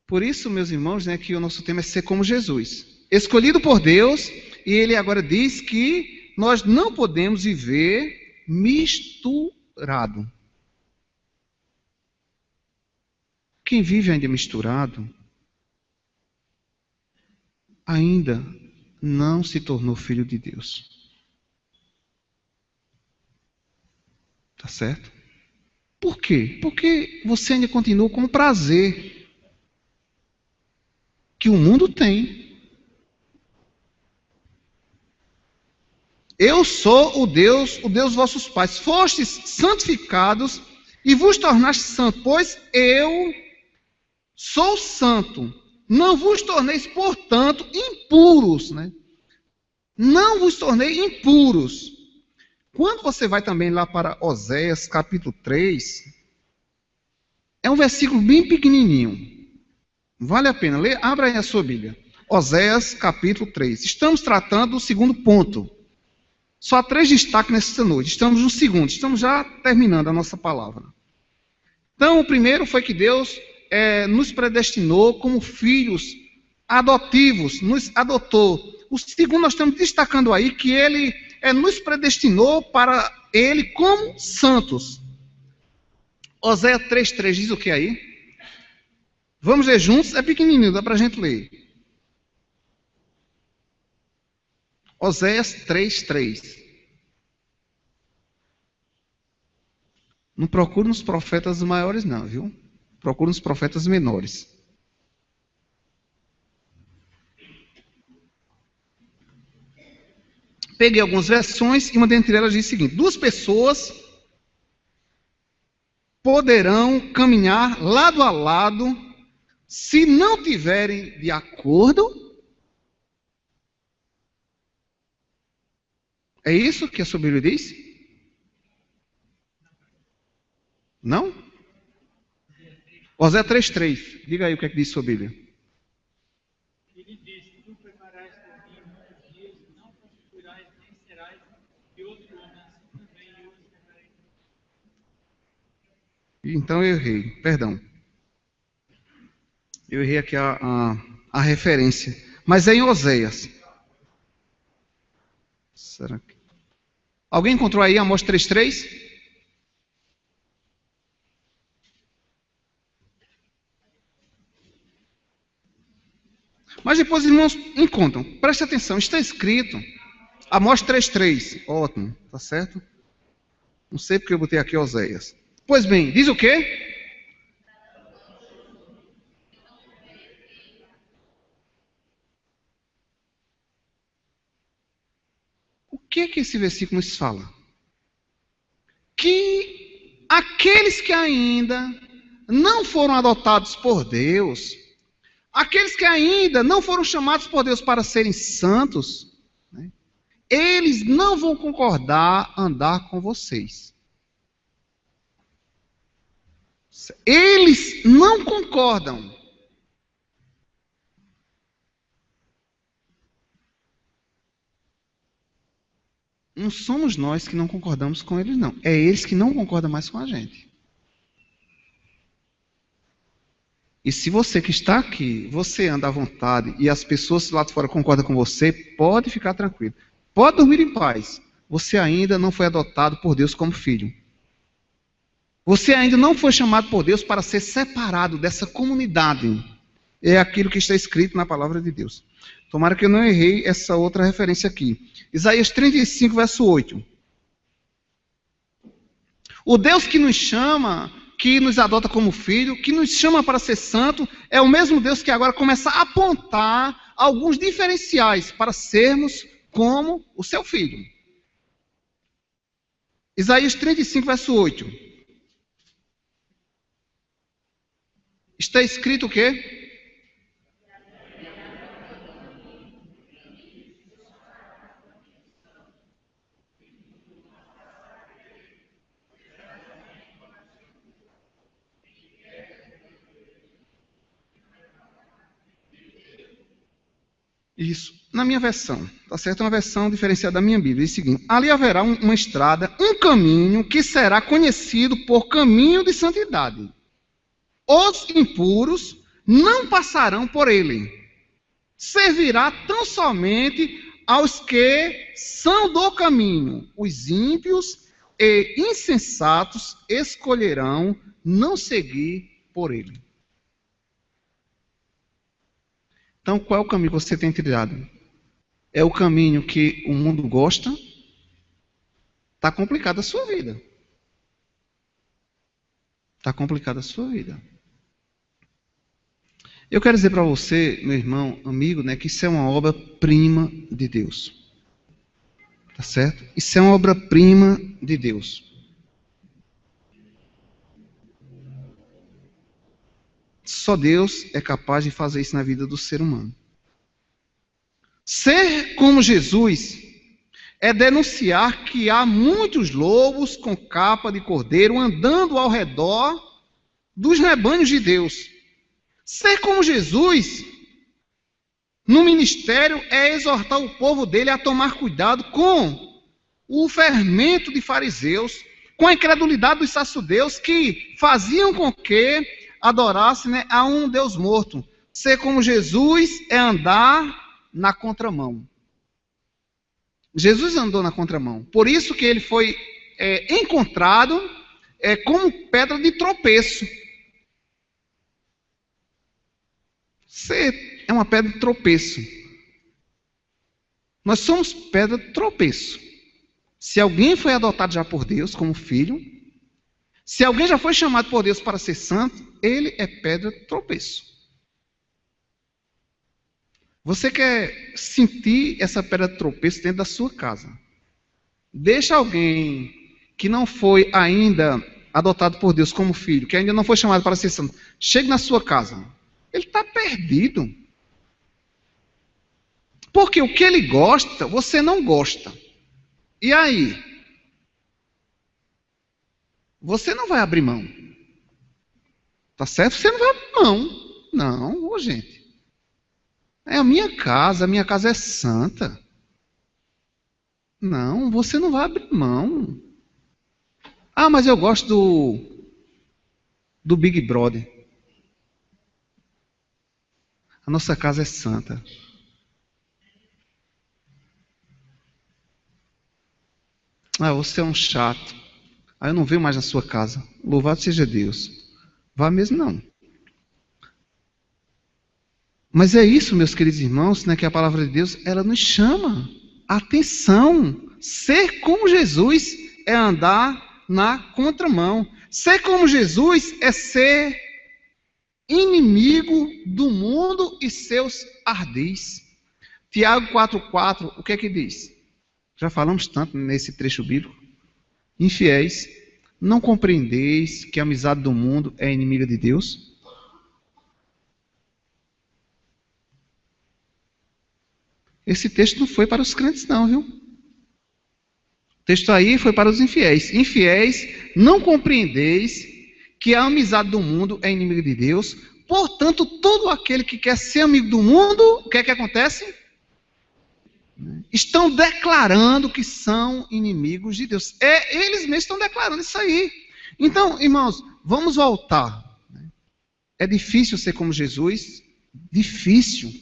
Por isso, meus irmãos, né, que o nosso tema é ser como Jesus. Escolhido por Deus, e ele agora diz que nós não podemos viver misturado. Quem vive ainda misturado, ainda não se tornou filho de Deus. Tá certo? Por quê? Porque você ainda continua com o prazer que o mundo tem. Eu sou o Deus vossos pais. Fostes santificados e vos tornaste santos, pois eu sou santo. Não vos torneis, portanto, impuros, né? Não vos tornei impuros. Quando você vai também lá para Oséias, capítulo 3, é um versículo bem pequenininho. Vale a pena ler. Abra aí a sua Bíblia. Oséias, capítulo 3. Estamos tratando do segundo ponto. Só há 3 destaques nesta noite. Estamos no segundo. Estamos já terminando a nossa palavra. Então, o primeiro foi que Deus nos predestinou como filhos adotivos, nos adotou. O segundo, nós estamos destacando aí que Ele nos predestinou para Ele como santos. Oséias 3,3 diz o que aí? Vamos ler juntos? É pequenininho, dá para a gente ler. Oséias 3,3. Não procure nos profetas maiores não, viu? Procure nos profetas menores. Peguei algumas versões e uma dentre elas diz o seguinte: 2 pessoas poderão caminhar lado a lado se não tiverem de acordo. É isso que a sua Bíblia diz? Não? Oséias 3,3. Diga aí o que é que diz a sua Bíblia. Ele disse: Tu preparais por mim muitos dias, não constituirás nem serás de outro homem, assim também eu os preparei. Então eu errei, perdão. Eu errei aqui a referência. Mas é em Oséias. Será que... Alguém encontrou aí Amós 3,3? Mas depois os irmãos encontram. Preste atenção, está escrito. Amós 3,3. Ótimo, tá certo? Não sei porque eu botei aqui Oséias. Pois bem, diz o quê? O que é que esse versículo nos fala? aqueles que ainda não foram adotados por Deus, aqueles que ainda não foram chamados por Deus para serem santos, né, eles não vão concordar andar com vocês. Eles não concordam. Não somos nós que não concordamos com eles, não. É eles que não concordam mais com a gente. E se você que está aqui, você anda à vontade e as pessoas lá de fora concordam com você, pode ficar tranquilo. Pode dormir em paz. Você ainda não foi adotado por Deus como filho. Você ainda não foi chamado por Deus para ser separado dessa comunidade. É aquilo que está escrito na palavra de Deus. Tomara que eu não errei essa outra referência aqui. Isaías 35, verso 8. O Deus que nos chama, que nos adota como filho, que nos chama para ser santo, é o mesmo Deus que agora começa a apontar alguns diferenciais para sermos como o seu filho. Isaías 35, verso 8. Está escrito o quê? Isso. Na minha versão, tá certo? É uma versão diferenciada da minha Bíblia. Diz o seguinte: ali haverá uma estrada, um caminho que será conhecido por caminho de santidade. Os impuros não passarão por ele. Servirá tão somente aos que são do caminho. Os ímpios e insensatos escolherão não seguir por ele. Então, qual é o caminho que você tem trilhado? É o caminho que o mundo gosta? Está complicada a sua vida. Está complicada a sua vida. Eu quero dizer para você, meu irmão, amigo, né, que isso é uma obra-prima de Deus. Tá certo? Isso é uma obra-prima de Deus. Só Deus é capaz de fazer isso na vida do ser humano. Ser como Jesus é denunciar que há muitos lobos com capa de cordeiro andando ao redor dos rebanhos de Deus. Ser como Jesus no ministério é exortar o povo dele a tomar cuidado com o fermento de fariseus, com a incredulidade dos sacerdotes que faziam com que adorasse, né, a um Deus morto. Ser como Jesus é andar na contramão. Jesus andou na contramão. Por isso que ele foi encontrado como pedra de tropeço. Você é uma pedra de tropeço. Nós somos pedra de tropeço. Se alguém foi adotado já por Deus como filho, se alguém já foi chamado por Deus para ser santo, ele é pedra de tropeço. Você quer sentir essa pedra de tropeço dentro da sua casa? Deixa alguém que não foi ainda adotado por Deus como filho, que ainda não foi chamado para ser santo, chegue na sua casa. Ele está perdido. Porque o que ele gosta, você não gosta. E aí? Você não vai abrir mão. Tá certo? Você não vai abrir mão. Não, gente. É a minha casa é santa. Não, você não vai abrir mão. Ah, mas eu gosto do Big Brother. A nossa casa é santa. Ah, você é um chato. Ah, eu não venho mais na sua casa. Louvado seja Deus. Vá mesmo não. Mas é isso, meus queridos irmãos, né, que a palavra de Deus, ela nos chama a atenção. Ser como Jesus é andar na contramão. Ser como Jesus é ser inimigo do mundo e seus ardis. Tiago 4,4, o que é que diz? Já falamos tanto nesse trecho bíblico. Infiéis, Não compreendeis que a amizade do mundo é inimiga de Deus? Esse texto não foi para os crentes não, viu? O texto aí foi para os infiéis. Infiéis, não compreendeis que a amizade do mundo é inimiga de Deus. Portanto, todo aquele que quer ser amigo do mundo, o que é que acontece? Estão declarando que são inimigos de Deus. Eles mesmos estão declarando isso aí. Então, irmãos, vamos voltar. É difícil ser como Jesus? Difícil.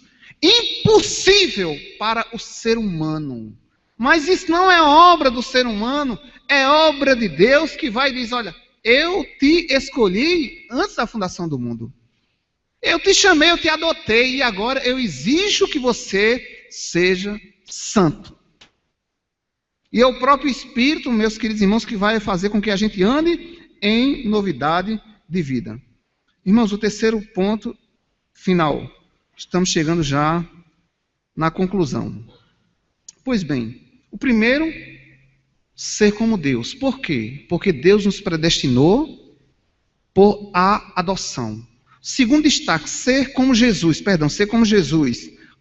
Impossível para o ser humano. Mas isso não é obra do ser humano, é obra de Deus que vai e diz, olha, eu te escolhi antes da fundação do mundo. Eu te chamei, eu te adotei, e agora eu exijo que você seja santo. E é o próprio Espírito, meus queridos irmãos, que vai fazer com que a gente ande em novidade de vida. Irmãos, o terceiro ponto final. Estamos chegando já na conclusão. Pois bem, o primeiro, ser como Deus. Por quê? Porque Deus nos predestinou por a adoção. Segundo destaque, ser como Jesus.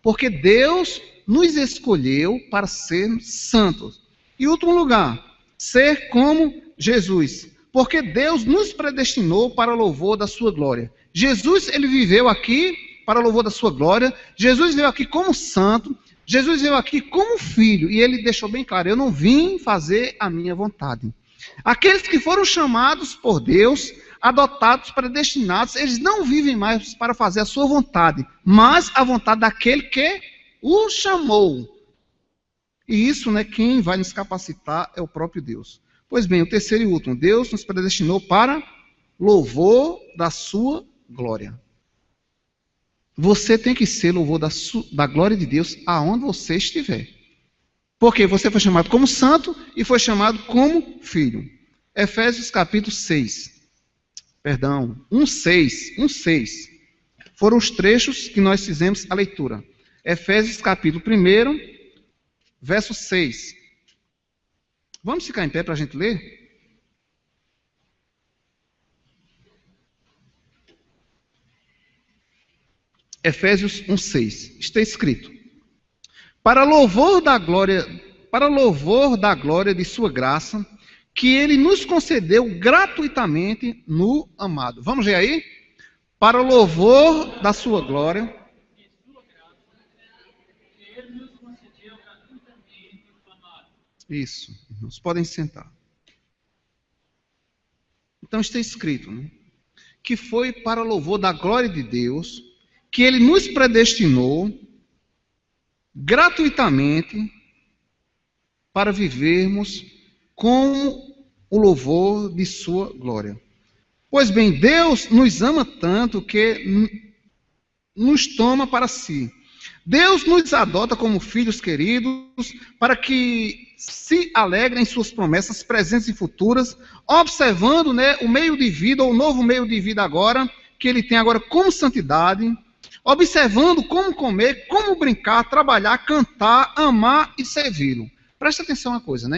Porque Deus nos escolheu para ser santos. E último lugar, ser como Jesus. Porque Deus nos predestinou para o louvor da sua glória. Jesus, ele viveu aqui para o louvor da sua glória. Jesus veio aqui como santo. Jesus veio aqui como filho. E ele deixou bem claro, eu não vim fazer a minha vontade. Aqueles que foram chamados por Deus, adotados, predestinados, eles não vivem mais para fazer a sua vontade, mas a vontade daquele que o chamou. E isso, quem vai nos capacitar é o próprio Deus. Pois bem, o terceiro e último, Deus nos predestinou para louvor da sua glória. Você tem que ser louvor da glória de Deus aonde você estiver. Porque você foi chamado como santo e foi chamado como filho. Efésios capítulo 6. Perdão, 1:6. Foram os trechos que nós fizemos a leitura. Efésios capítulo 1, verso 6. Vamos ficar em pé para a gente ler? Efésios 1:6. Está escrito: para louvor da glória de sua graça, que ele nos concedeu gratuitamente no amado. Vamos ver aí? Para louvor da sua glória. Isso, irmãos, podem sentar. Então está escrito, que foi para louvor da glória de Deus, que ele nos predestinou gratuitamente para vivermos com o louvor de sua glória. Pois bem, Deus nos ama tanto que nos toma para si. Deus nos adota como filhos queridos para que se alegrem em suas promessas presentes e futuras, observando o meio de vida, ou o novo meio de vida agora, que ele tem agora como santidade, observando como comer, como brincar, trabalhar, cantar, amar e servi-lo. Presta atenção uma coisa,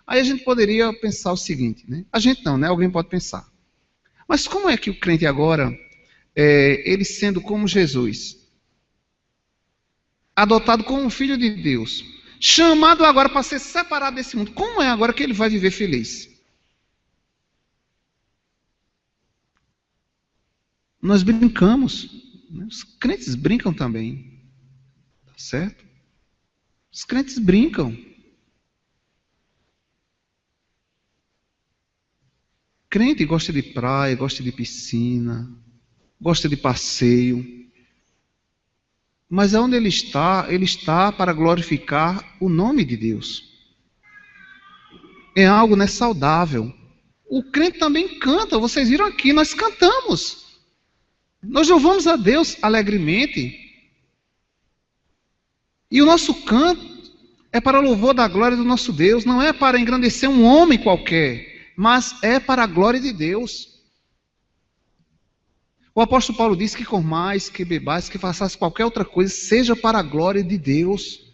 Aí a gente poderia pensar o seguinte, A gente não, Alguém pode pensar. Mas como é que o crente agora, ele sendo como Jesus, adotado como filho de Deus, chamado agora para ser separado desse mundo, como é agora que ele vai viver feliz? Nós brincamos, os crentes brincam também, tá certo? Os crentes brincam. Crente gosta de praia, gosta de piscina, gosta de passeio. Mas aonde ele está para glorificar o nome de Deus. É algo saudável. O crente também canta, vocês viram aqui, nós cantamos. Nós louvamos a Deus alegremente. E o nosso canto é para louvor da glória do nosso Deus, não é para engrandecer um homem qualquer, mas é para a glória de Deus. O apóstolo Paulo diz que comais, que bebais, que façais qualquer outra coisa, seja para a glória de Deus.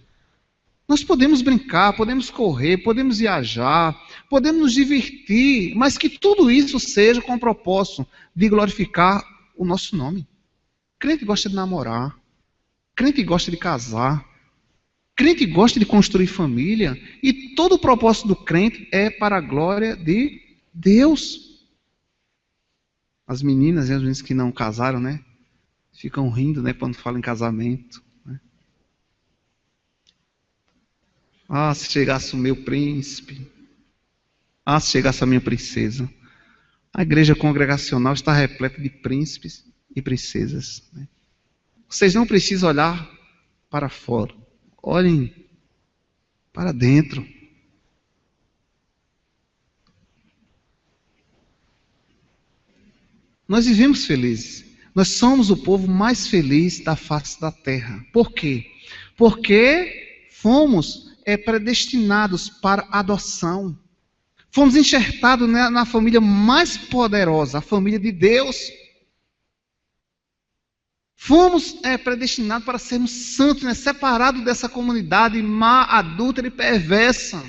Nós podemos brincar, podemos correr, podemos viajar, podemos nos divertir, mas que tudo isso seja com o propósito de glorificar o nosso nome. Crente gosta de namorar, crente gosta de casar, crente gosta de construir família, e todo o propósito do crente é para a glória de Deus. As meninas e as meninas que não casaram, né? Ficam rindo, né, quando falam em casamento. Né? Ah, se chegasse o meu príncipe. Ah, se chegasse a minha princesa. A igreja congregacional está repleta de príncipes e princesas. Né? Vocês não precisam olhar para fora. Olhem para dentro. Nós vivemos felizes. Nós somos o povo mais feliz da face da terra. Por quê? Porque fomos predestinados para adoção. Fomos enxertados na família mais poderosa, a família de Deus. Fomos predestinados para sermos santos, né? Separados dessa comunidade má, adúltera e perversa.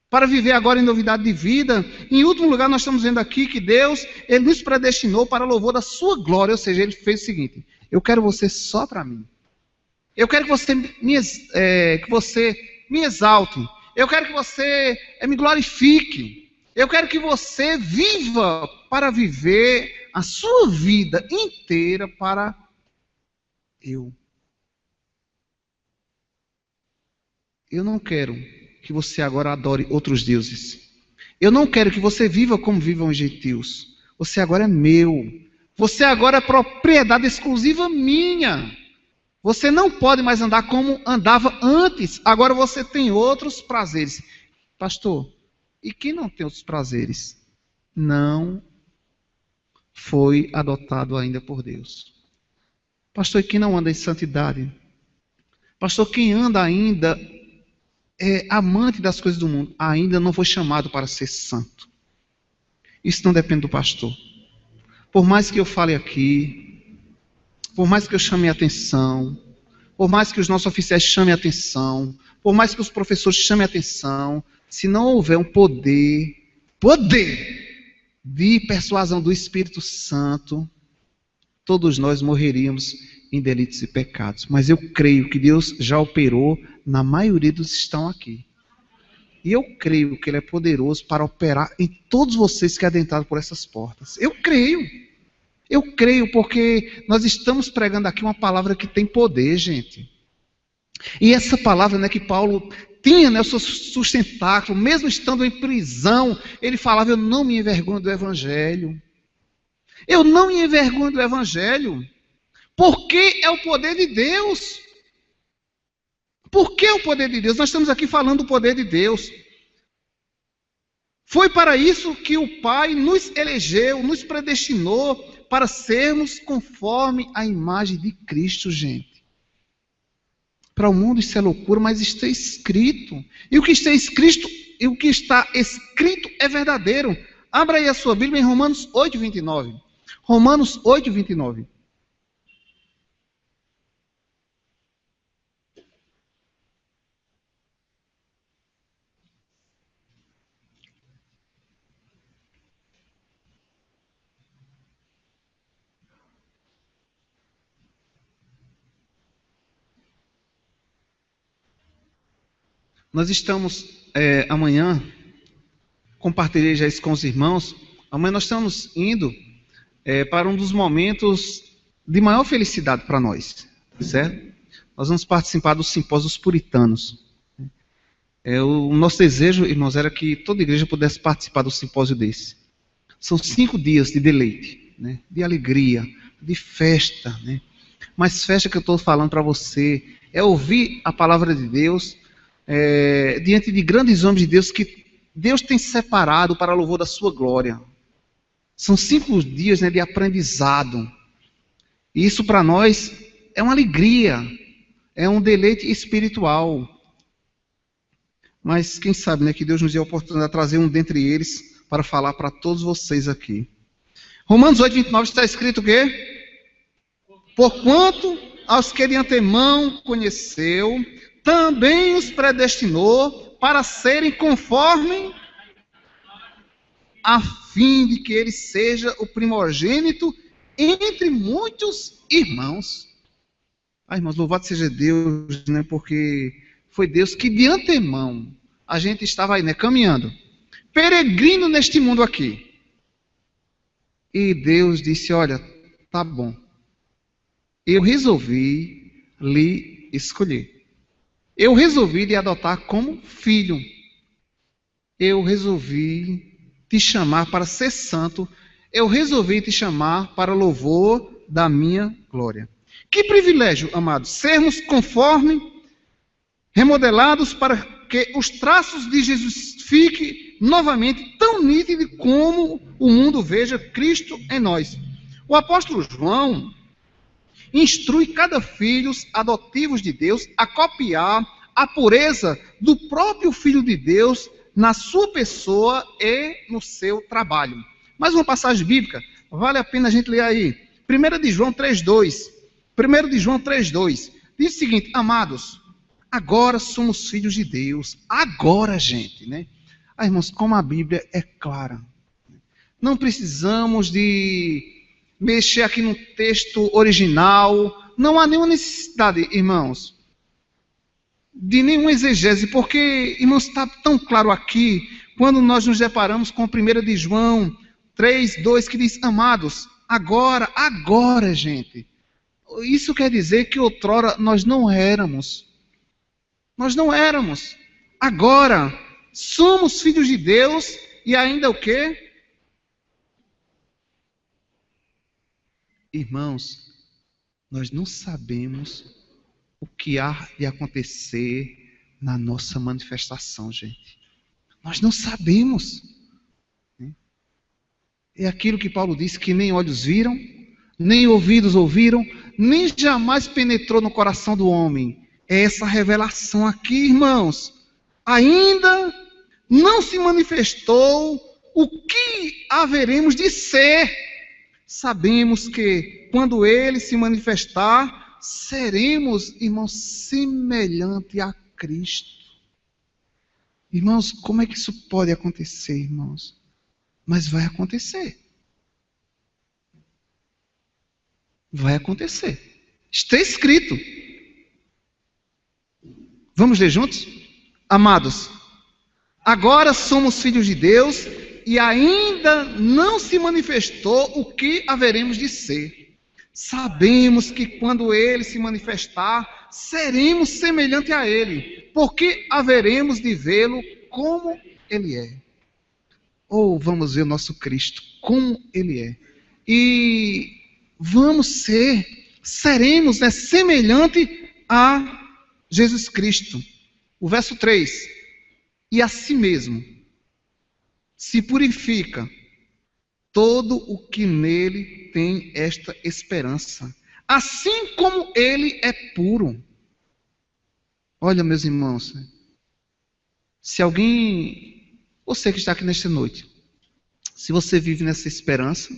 Para viver agora em novidade de vida. Em último lugar, nós estamos vendo aqui que Deus, Ele nos predestinou para louvor da sua glória. Ou seja, Ele fez o seguinte: eu quero você só para mim. Eu quero que você me exalte. Eu quero que você me glorifique. Eu quero que você viva para viver a sua vida inteira para eu. Eu não quero que você agora adore outros deuses. Eu não quero que você viva como vivam os gentios. Você agora é meu. Você agora é propriedade exclusiva minha. Você não pode mais andar como andava antes. Agora você tem outros prazeres. Pastor, e quem não tem outros prazeres? Não foi adotado ainda por Deus. Pastor, e quem não anda em santidade? Pastor, quem anda ainda amante das coisas do mundo, ainda não foi chamado para ser santo. Isso não depende do pastor. Por mais que eu fale aqui, por mais que eu chame a atenção, por mais que os nossos oficiais chamem a atenção, por mais que os professores chamem a atenção, se não houver um poder de persuasão do Espírito Santo, todos nós morreríamos em delitos e pecados. Mas eu creio que Deus já operou na maioria dos que estão aqui. E eu creio que Ele é poderoso para operar em todos vocês que adentraram por essas portas. Eu creio. Eu creio porque nós estamos pregando aqui uma palavra que tem poder, gente. E essa palavra, né, que Paulo tinha, né, o seu sustentáculo, mesmo estando em prisão, ele falava: eu não me envergonho do Evangelho. Eu não me envergonho do Evangelho. Porque é o poder de Deus. Por que o poder de Deus? Nós estamos aqui falando do poder de Deus. Foi para isso que o Pai nos elegeu, nos predestinou para sermos conforme a imagem de Cristo, gente. Para o mundo isso é loucura, mas está escrito. E o que está escrito é verdadeiro. Abra aí a sua Bíblia em Romanos 8:29. Romanos 8:29. Nós estamos amanhã, compartilhei já isso com os irmãos, amanhã nós estamos indo para um dos momentos de maior felicidade para nós, certo? Nós vamos participar do simpósio dos puritanos. O nosso desejo, irmãos, era que toda igreja pudesse participar do simpósio desse. São 5 dias de deleite, né? De alegria, de festa, né? Mas festa que eu estou falando para você é ouvir a palavra de Deus diante de grandes homens de Deus que Deus tem separado para louvor da sua glória. São 5 dias, né, de aprendizado. E isso para nós é uma alegria, é um deleite espiritual. Mas quem sabe, né, que Deus nos dê a oportunidade de trazer um dentre eles para falar para todos vocês aqui. Romanos 8:29 está escrito o quê? Porquanto aos que de antemão conheceu, também os predestinou para serem conforme a fim de que ele seja o primogênito entre muitos irmãos. Irmãos, louvado seja Deus, né? Porque foi Deus que de antemão a gente estava aí, né? Caminhando, peregrino neste mundo aqui. E Deus disse, olha, tá bom. Eu resolvi lhe escolher. Eu resolvi lhe adotar como filho. Eu resolvi te chamar para ser santo. Eu resolvi te chamar para louvor da minha glória. Que privilégio, amados, sermos conforme, remodelados para que os traços de Jesus fiquem novamente tão nítidos como o mundo veja Cristo em nós. O apóstolo João instrui cada filho adotivos de Deus a copiar a pureza do próprio Filho de Deus na sua pessoa e no seu trabalho. Mais uma passagem bíblica, vale a pena a gente ler aí. 1 de João 3,2. 1 de João 3,2. Diz o seguinte, amados, agora somos filhos de Deus. Agora, gente, né? Irmãos, como a Bíblia é clara. Não precisamos de mexer aqui no texto original. Não há nenhuma necessidade, irmãos, de nenhuma exegese, porque, irmãos, está tão claro aqui, quando nós nos deparamos com 1 de João 3,2, que diz, amados, agora, gente. Isso quer dizer que outrora nós não éramos. Nós não éramos. Agora, somos filhos de Deus e ainda o quê? Irmãos, nós não sabemos o que há de acontecer na nossa manifestação, gente. Nós não sabemos. É aquilo que Paulo disse, que nem olhos viram, nem ouvidos ouviram, nem jamais penetrou no coração do homem. É essa revelação aqui, irmãos. Ainda não se manifestou o que haveremos de ser. Sabemos que quando ele se manifestar, seremos, irmãos, semelhante a Cristo. Irmãos, como é que isso pode acontecer, irmãos? Mas vai acontecer. Vai acontecer. Está escrito. Vamos ler juntos? Amados, agora somos filhos de Deus e ainda não se manifestou o que haveremos de ser. Sabemos que quando ele se manifestar, seremos semelhante a ele, porque haveremos de vê-lo como ele é. Ou vamos ver o nosso Cristo como ele é. E seremos semelhante a Jesus Cristo. O verso 3. E a si mesmo se purifica todo o que nele tem esta esperança, assim como ele é puro. Olha, meus irmãos, se alguém, você que está aqui nesta noite, se você vive nessa esperança,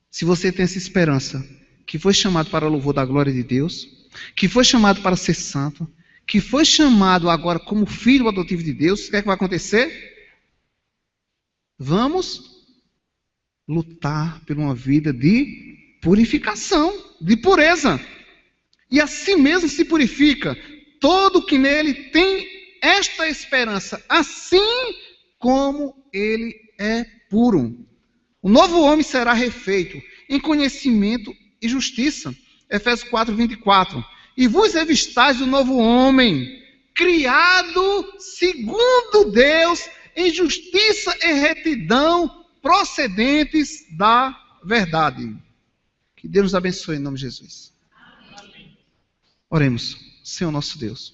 se você tem essa esperança, que foi chamado para o louvor da glória de Deus, que foi chamado para ser santo, que foi chamado agora como filho adotivo de Deus, o que é que vai acontecer? Vamos lutar por uma vida de purificação, de pureza. E assim mesmo se purifica todo que nele tem esta esperança, assim como ele é puro. O novo homem será refeito em conhecimento e justiça. Efésios 4:24. E vos revistais do novo homem, criado segundo Deus, em justiça e retidão, procedentes da verdade. Que Deus nos abençoe em nome de Jesus. Oremos. Senhor nosso Deus.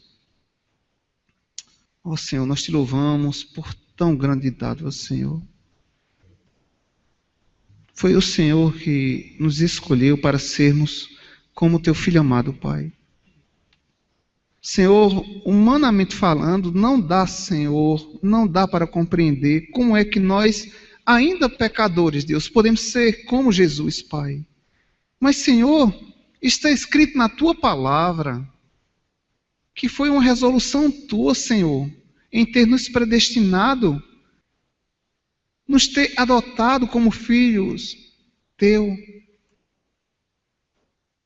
Ó Senhor, nós te louvamos por tão grande dádiva, Senhor. Foi o Senhor que nos escolheu para sermos como teu filho amado, Pai. Senhor, humanamente falando, não dá, Senhor, não dá para compreender como é que nós, ainda pecadores, Deus, podemos ser como Jesus, Pai. Mas, Senhor, está escrito na tua palavra que foi uma resolução tua, Senhor, em ter nos predestinado nos ter adotado como filhos teu,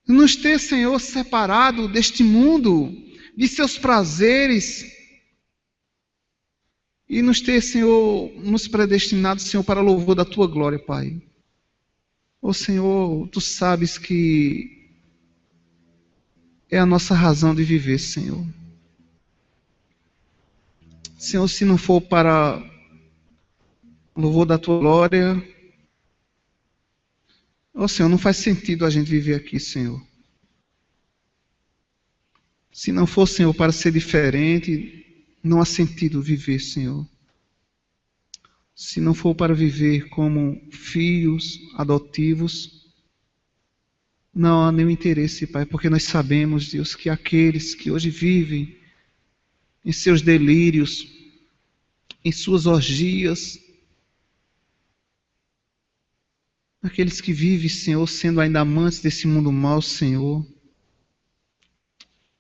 nos ter, Senhor, separado deste mundo, de seus prazeres, e nos ter, Senhor, nos predestinado, Senhor, para o louvor da tua glória, Pai. Ô Senhor, tu sabes que é a nossa razão de viver, Senhor. Senhor, se não for para o louvor da tua glória, ô Senhor, não faz sentido a gente viver aqui, Senhor. Se não for, Senhor, para ser diferente, não há sentido viver, Senhor. Se não for para viver como filhos adotivos, não há nenhum interesse, Pai, porque nós sabemos, Deus, que aqueles que hoje vivem em seus delírios, em suas orgias, aqueles que vivem, Senhor, sendo ainda amantes desse mundo mau, Senhor,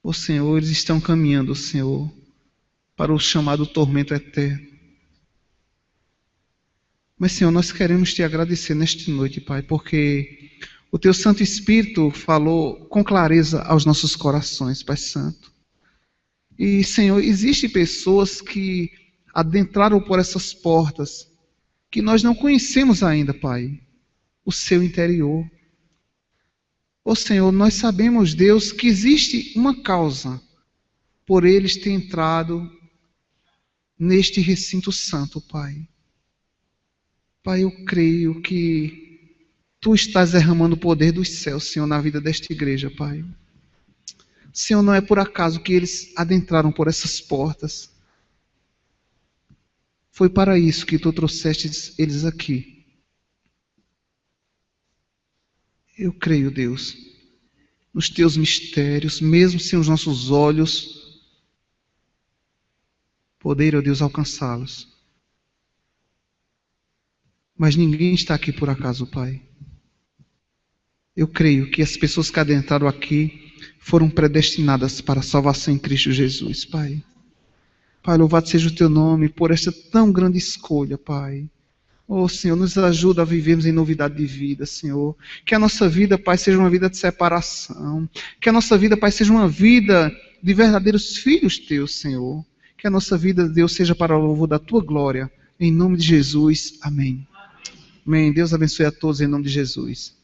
ô Senhor, eles estão caminhando, Senhor, para o chamado tormento eterno. Mas, Senhor, nós queremos te agradecer nesta noite, Pai, porque o teu Santo Espírito falou com clareza aos nossos corações, Pai Santo. E, Senhor, existem pessoas que adentraram por essas portas, que nós não conhecemos ainda, Pai, o seu interior. Ô Senhor, nós sabemos, Deus, que existe uma causa por eles ter entrado neste recinto santo, Pai. Pai, eu creio que tu estás derramando o poder dos céus, Senhor, na vida desta igreja, Pai. Senhor, não é por acaso que eles adentraram por essas portas. Foi para isso que tu trouxeste eles aqui. Eu creio, Deus, nos teus mistérios, mesmo sem os nossos olhos poder, ó Deus, alcançá-los. Mas ninguém está aqui por acaso, Pai. Eu creio que as pessoas que adentraram aqui foram predestinadas para a salvação em Cristo Jesus, Pai. Pai, louvado seja o teu nome por esta tão grande escolha, Pai. Oh, Senhor, nos ajuda a vivermos em novidade de vida, Senhor. Que a nossa vida, Pai, seja uma vida de separação. Que a nossa vida, Pai, seja uma vida de verdadeiros filhos teus, Senhor. Que a nossa vida, Deus, seja para o louvor da tua glória. Em nome de Jesus, amém. Amém. Deus abençoe a todos em nome de Jesus.